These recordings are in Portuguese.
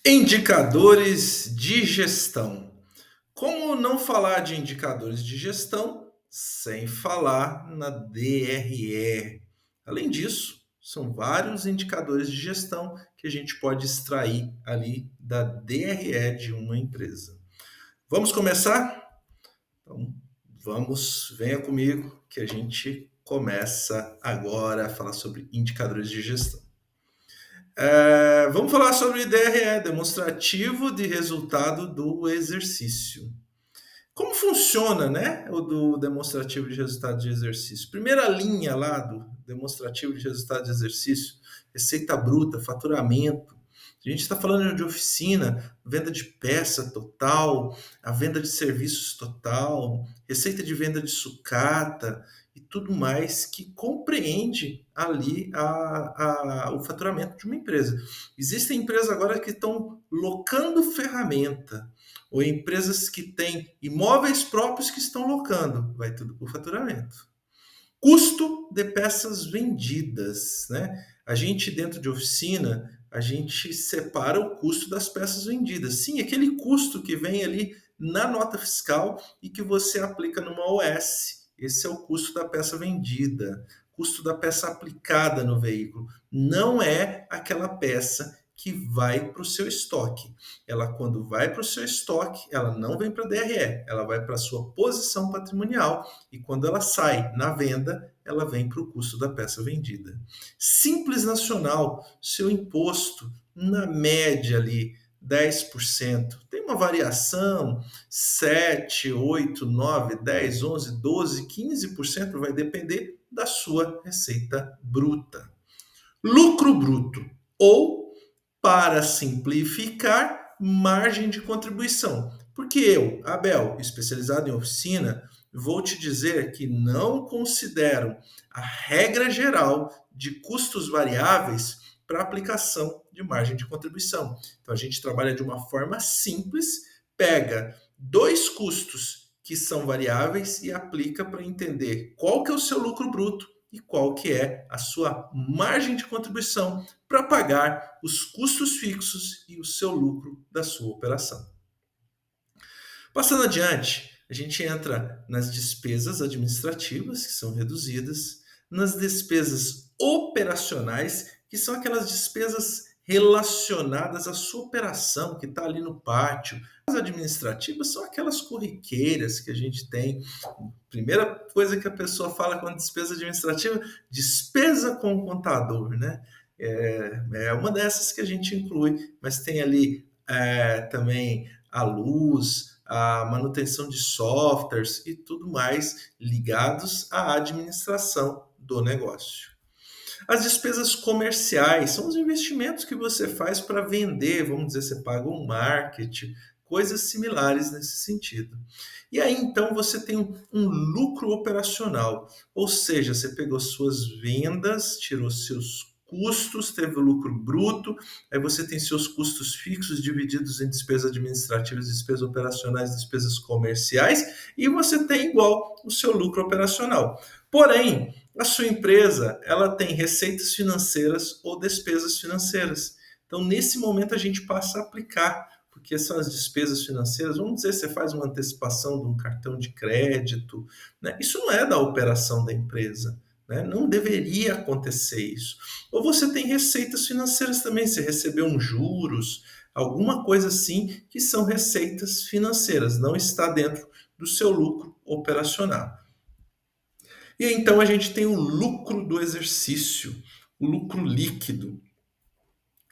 Indicadores de gestão. Como não falar de indicadores de gestão sem falar na DRE? Além disso, são vários indicadores de gestão que a gente pode extrair ali da DRE de uma empresa. Vamos começar? Então, venha comigo que a gente começa agora a falar sobre indicadores de gestão. Vamos falar sobre DRE, demonstrativo de resultado do exercício. Como funciona, né, o do demonstrativo de resultado de exercício? Primeira linha lá do demonstrativo de resultado de exercício, receita bruta, faturamento. A gente está falando de oficina, venda de peça total, a venda de serviços total, receita de venda de sucata e tudo mais que compreende ali o faturamento de uma empresa. Existem empresas agora que estão locando ferramenta, ou empresas que têm imóveis próprios que estão locando, vai tudo para o faturamento. Custo de peças vendidas, né? A gente dentro de oficina, a gente separa o custo das peças vendidas. Sim, aquele custo que vem ali na nota fiscal e que você aplica numa OS. Esse é o custo da peça vendida, custo da peça aplicada no veículo. Não é aquela peça que vai para o seu estoque. Ela, quando vai para o seu estoque, ela não vem para a DRE, ela vai para a sua posição patrimonial e quando ela sai na venda, ela vem para o custo da peça vendida. Simples Nacional, seu imposto, na média ali, 10%. Tem uma variação, 7, 8, 9, 10, 11, 12, 15%, vai depender da sua receita bruta. Lucro bruto, ou, para simplificar, margem de contribuição. Porque eu, Abel, especializado em oficina, vou te dizer que não considero a regra geral de custos variáveis para aplicação de margem de contribuição. Então a gente trabalha de uma forma simples, pega dois custos que são variáveis e aplica para entender qual que é o seu lucro bruto e qual que é a sua margem de contribuição para pagar os custos fixos e o seu lucro da sua operação. Passando adiante, a gente entra nas despesas administrativas, que são reduzidas, nas despesas operacionais, que são aquelas despesas relacionadas à sua operação, que está ali no pátio. As administrativas são aquelas corriqueiras que a gente tem. Primeira coisa que a pessoa fala com despesa administrativa, despesa com o contador, né? É uma dessas que a gente inclui, mas tem ali também a luz, a manutenção de softwares e tudo mais ligados à administração do negócio. As despesas comerciais são os investimentos que você faz para vender, vamos dizer, você paga um marketing, coisas similares nesse sentido. E aí então você tem um lucro operacional, ou seja, você pegou suas vendas, tirou seus custos, teve o lucro bruto, aí você tem seus custos fixos divididos em despesas administrativas, despesas operacionais, despesas comerciais, e você tem igual o seu lucro operacional. Porém, a sua empresa ela tem receitas financeiras ou despesas financeiras. Então, nesse momento, a gente passa a aplicar, porque são as despesas financeiras. Vamos dizer, você faz uma antecipação de um cartão de crédito, né? Isso não é da operação da empresa. Né? Não deveria acontecer isso. Ou você tem receitas financeiras também, você recebeu uns juros, alguma coisa assim, que são receitas financeiras, não está dentro do seu lucro operacional. E então a gente tem o lucro do exercício, o lucro líquido.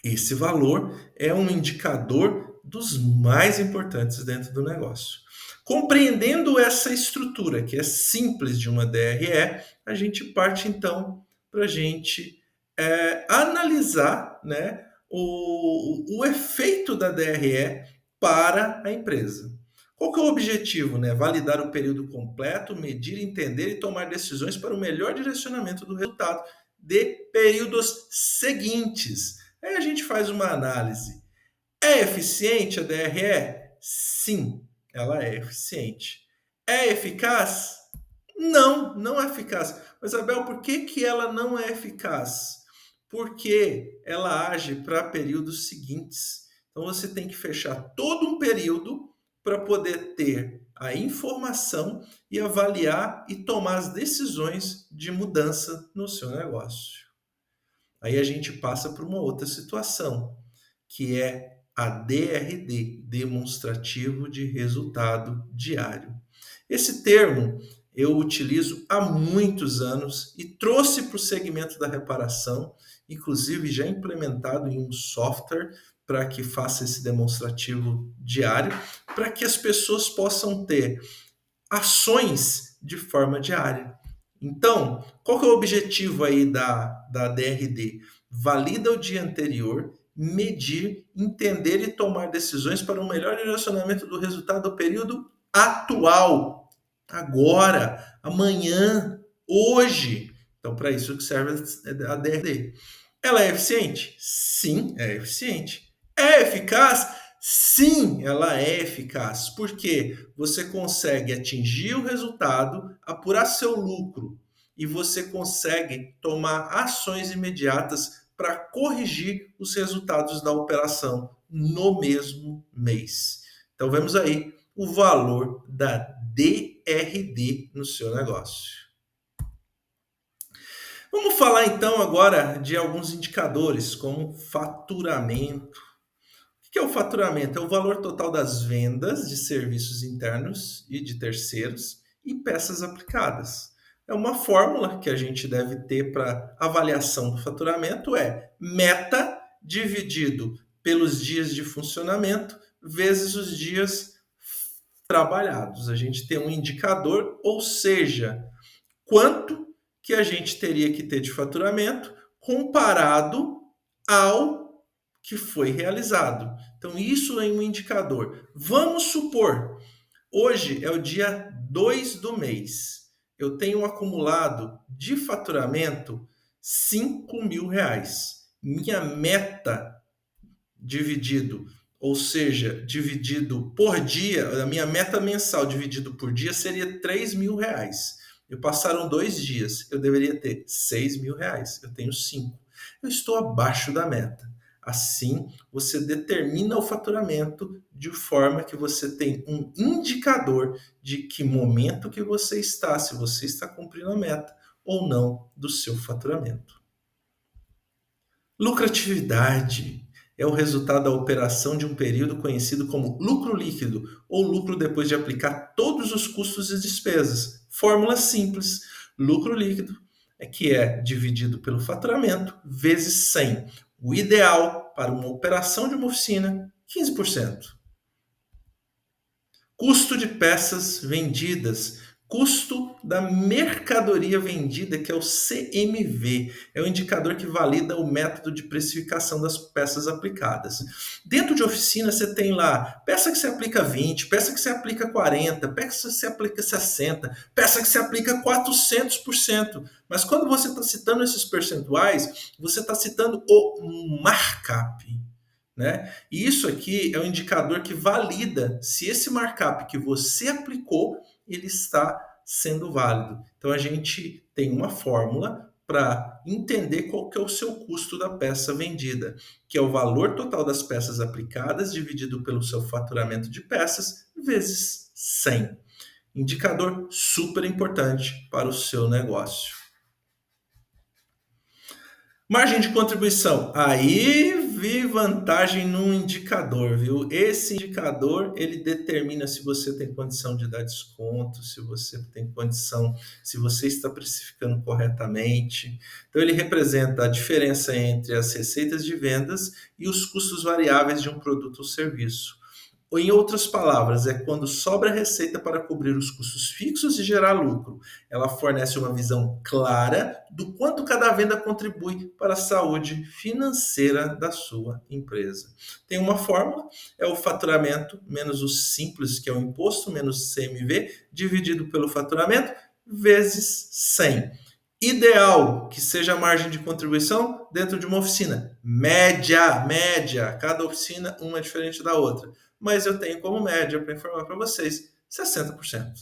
Esse valor é um indicador dos mais importantes dentro do negócio. Compreendendo essa estrutura, que é simples de uma DRE, a gente parte então para a gente analisar, né, o efeito da DRE para a empresa. Qual que é o objetivo? Né? Validar o período completo, medir, entender e tomar decisões para o melhor direcionamento do resultado de períodos seguintes. Aí a gente faz uma análise. É eficiente a DRE? Sim, ela é eficiente. É eficaz? Não, não é eficaz. Mas, Abel, por que, que ela não é eficaz? Porque ela age para períodos seguintes. Então você tem que fechar todo um período para poder ter a informação e avaliar e tomar as decisões de mudança no seu negócio. Aí a gente passa para uma outra situação, que é a DRD, demonstrativo de resultado diário. Esse termo eu utilizo há muitos anos e trouxe para o segmento da reparação, inclusive já implementado em um software para que faça esse demonstrativo diário, para que as pessoas possam ter ações de forma diária. Então, qual que é o objetivo aí da DRD? Valida o dia anterior, medir, entender e tomar decisões para um melhor direcionamento do resultado do período atual, agora, amanhã, hoje. Então, para isso que serve a DRD. Ela é eficiente? Sim, é eficiente. É eficaz? Sim, ela é eficaz. Por quê? Você consegue atingir o resultado, apurar seu lucro e você consegue tomar ações imediatas para corrigir os resultados da operação no mesmo mês. Então, vemos aí o valor da DRD no seu negócio. Vamos falar então agora de alguns indicadores, como faturamento. O que é o faturamento? É o valor total das vendas de serviços internos e de terceiros e peças aplicadas. É uma fórmula que a gente deve ter para avaliação do faturamento, é meta dividido pelos dias de funcionamento vezes os dias trabalhados. A gente tem um indicador, ou seja, quanto que a gente teria que ter de faturamento comparado ao que foi realizado. Então, isso é um indicador. Vamos supor, hoje é o dia 2 do mês. Eu tenho um acumulado de faturamento R$ 5.000. Minha meta dividido, ou seja, dividido por dia, a minha meta mensal dividido por dia seria R$ 3.000. Eu passaram 2 dias, eu deveria ter R$ 6.000. Eu tenho 5. Eu estou abaixo da meta. Assim, você determina o faturamento de forma que você tem um indicador de que momento que você está, se você está cumprindo a meta ou não do seu faturamento. Lucratividade é o resultado da operação de um período conhecido como lucro líquido ou lucro depois de aplicar todos os custos e despesas. Fórmula simples: lucro líquido que é dividido pelo faturamento vezes 100. O ideal para uma operação de uma oficina, 15%. Custo de peças vendidas. Custo da mercadoria vendida, que é o CMV, é o indicador que valida o método de precificação das peças aplicadas. Dentro de oficina, você tem lá peça que se aplica 20, peça que se aplica 40, peça que se aplica 60, peça que se aplica 400%. Mas quando você está citando esses percentuais, você está citando o markup. Né? E isso aqui é um indicador que valida se esse markup que você aplicou ele está sendo válido. Então a gente tem uma fórmula para entender qual que é o seu custo da peça vendida, que é o valor total das peças aplicadas dividido pelo seu faturamento de peças vezes 100. Indicador super importante para o seu negócio. Margem de contribuição. Aí vi vantagem num indicador, viu? Esse indicador, ele determina se você tem condição de dar desconto, se você tem condição, se você está precificando corretamente. Então, ele representa a diferença entre as receitas de vendas e os custos variáveis de um produto ou serviço. Ou, em outras palavras, é quando sobra receita para cobrir os custos fixos e gerar lucro. Ela fornece uma visão clara do quanto cada venda contribui para a saúde financeira da sua empresa. Tem uma fórmula, é o faturamento menos o simples, que é o imposto, menos CMV, dividido pelo faturamento, vezes 100. Ideal que seja a margem de contribuição dentro de uma oficina. Média. Cada oficina uma é diferente da outra. Mas eu tenho como média para informar para vocês 60%.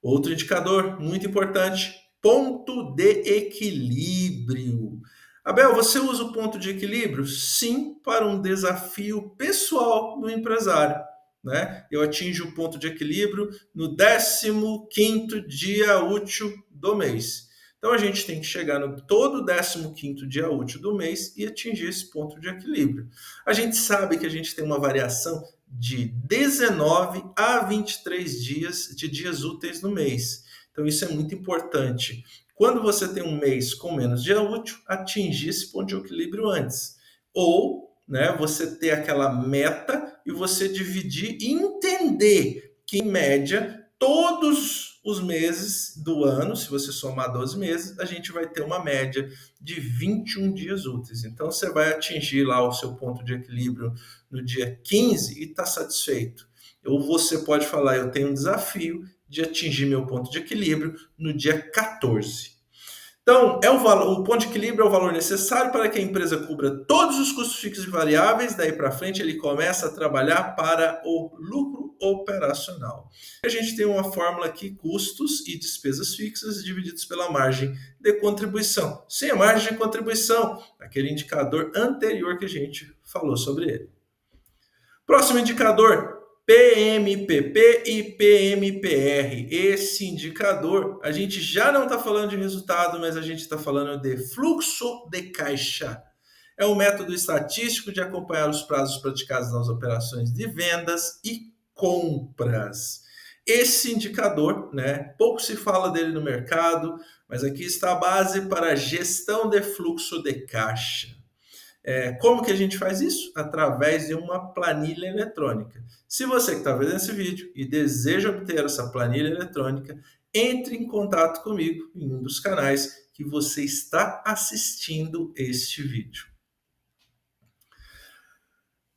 Outro indicador muito importante, ponto de equilíbrio. Abel, você usa o ponto de equilíbrio? Sim, para um desafio pessoal do empresário. Né? Eu atinjo o ponto de equilíbrio no 15º dia útil do mês. Então a gente tem que chegar no todo 15º dia útil do mês e atingir esse ponto de equilíbrio. A gente sabe que a gente tem uma variação de 19 a 23 dias de dias úteis no mês. Então isso é muito importante. Quando você tem um mês com menos dia útil, atingir esse ponto de equilíbrio antes. Ou, né, você ter aquela meta e você dividir e entender que, em média, todos os meses do ano, se você somar 12 meses, a gente vai ter uma média de 21 dias úteis. Então, você vai atingir lá o seu ponto de equilíbrio no dia 15 e está satisfeito. Ou você pode falar, eu tenho um desafio de atingir meu ponto de equilíbrio no dia 14. Então, o ponto de equilíbrio é o valor necessário para que a empresa cubra todos os custos fixos e variáveis. Daí para frente, ele começa a trabalhar para o lucro operacional. A gente tem uma fórmula aqui: custos e despesas fixas divididos pela margem de contribuição. Sem a margem de contribuição, aquele indicador anterior que a gente falou sobre ele. Próximo indicador, PMPP e PMPR. Esse indicador, a gente já não está falando de resultado, mas a gente está falando de fluxo de caixa. É um método estatístico de acompanhar os prazos praticados nas operações de vendas e compras. Esse indicador, né, pouco se fala dele no mercado, mas aqui está a base para a gestão de fluxo de caixa. Como que a gente faz isso? Através de uma planilha eletrônica. Se você que está vendo esse vídeo e deseja obter essa planilha eletrônica, entre em contato comigo em um dos canais que você está assistindo este vídeo.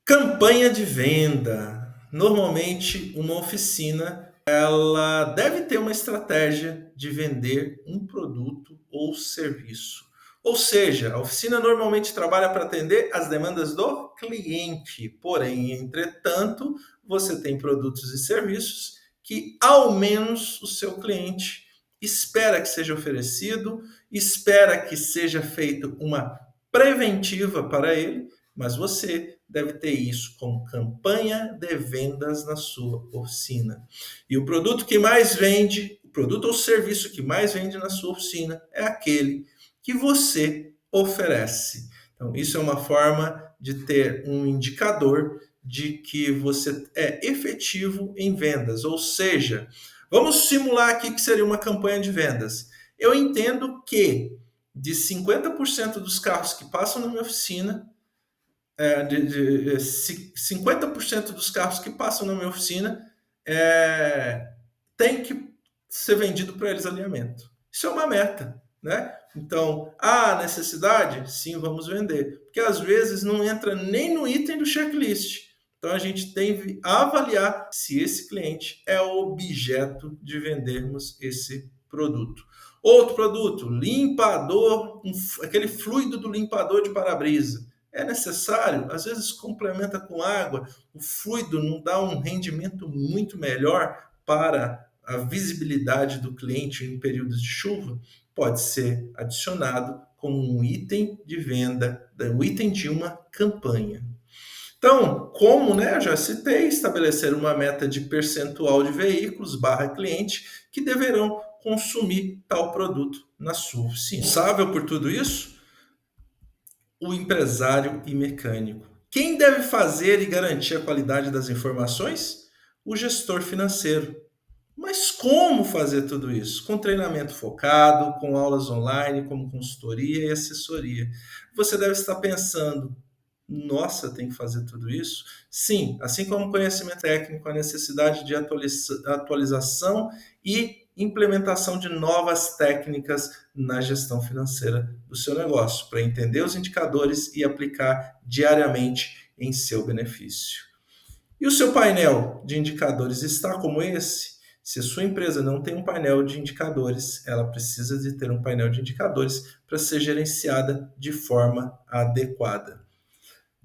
Campanha de venda. Normalmente, uma oficina ela deve ter uma estratégia de vender um produto ou serviço. Ou seja, a oficina normalmente trabalha para atender as demandas do cliente. Porém, entretanto, você tem produtos e serviços que ao menos o seu cliente espera que seja oferecido, espera que seja feita uma preventiva para ele, mas você deve ter isso como campanha de vendas na sua oficina. E o produto que mais vende, o produto ou serviço que mais vende na sua oficina é aquele que você oferece. Então, isso é uma forma de ter um indicador de que você é efetivo em vendas. Ou seja, vamos simular aqui que seria uma campanha de vendas. Eu entendo que de 50% dos carros que passam na minha oficina, 50% dos carros que passam na minha oficina tem que ser vendido para eles alinhamento. Isso é uma meta, né? Então, há necessidade? Sim, vamos vender. Porque às vezes não entra nem no item do checklist. Então, a gente tem que avaliar se esse cliente é o objeto de vendermos esse produto. Outro produto, limpador, aquele fluido do limpador de para-brisa. É necessário, às vezes complementa com água, o fluido não dá um rendimento muito melhor para a visibilidade do cliente em períodos de chuva, pode ser adicionado como um item de venda, um item de uma campanha. Então, como eu já citei, estabelecer uma meta de percentual de veículos / cliente que deverão consumir tal produto na sua oficina. Responsável por tudo isso? O empresário e mecânico. Quem deve fazer e garantir a qualidade das informações? O gestor financeiro. Mas como fazer tudo isso? Com treinamento focado, com aulas online, como consultoria e assessoria. Você deve estar pensando, nossa, tem que fazer tudo isso? Sim, assim como conhecimento técnico, a necessidade de atualização e implementação de novas técnicas na gestão financeira do seu negócio, para entender os indicadores e aplicar diariamente em seu benefício. E o seu painel de indicadores está como esse? Se a sua empresa não tem um painel de indicadores, ela precisa de ter um painel de indicadores para ser gerenciada de forma adequada.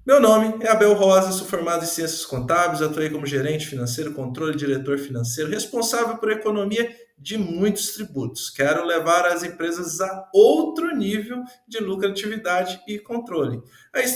Meu nome é Abel Rosa, sou formado em Ciências Contábeis, atuei como gerente financeiro, controle, diretor financeiro, responsável por economia de muitos tributos. Quero levar as empresas a outro nível de lucratividade e controle. Aí